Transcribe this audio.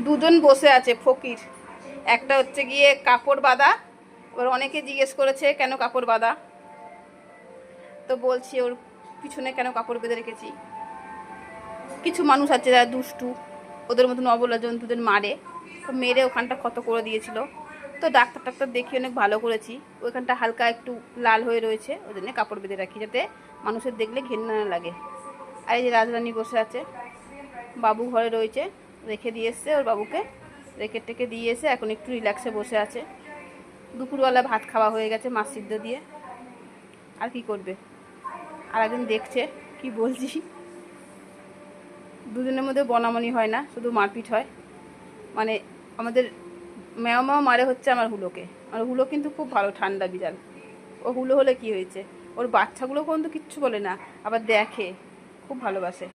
দুজন বসে আছে ফকির। একটা হচ্ছে গিয়ে কাপড় বাঁধা। ওর অনেকে জিজ্ঞেস করেছে কেন কাপড় বাঁধা, তো বলছি ওর পিছনে কেন কাপড় বেঁধে রেখেছি। কিছু মানুষ আছে যারা দুষ্টু, ওদের মতন অবলা জন্তুদের মারে, তো মেরে ওখানটা ক্ষত করে দিয়েছিল। তো ডাক্তার দেখিয়ে অনেক ভালো করেছি। ওইখানটা হালকা একটু লাল হয়ে রয়েছে, ওই জন্য কাপড় বেঁধে রাখি যাতে মানুষের দেখলে ঘেন্না না লাগে। আর এই যে রাজরানী বসে আছে, বাবু ঘরে রয়েছে, রেখে দিয়ে এসছে ওর বাবুকে, রেখে টেকে দিয়ে এসে এখন একটু রিল্যাক্সে বসে আছে। দুপুরবেলা ভাত খাওয়া হয়ে গেছে মাছ সিদ্ধ দিয়ে, আর কি করবে। আর একজন দেখছে কি বলছি। দুজনের মধ্যে বনামনি হয় না, শুধু মারপিট হয়। মানে আমাদের ম্যাও ম্যাও মারে হচ্ছে আমার হুলোকে। আমার হুলো কিন্তু খুব ভালো ঠান্ডা বিড়াল। ও হুলো হলে কি হয়েছে, ওর বাচ্চাগুলো কিন্তু কিচ্ছু বলে না, আবার দেখে, খুব ভালোবাসে।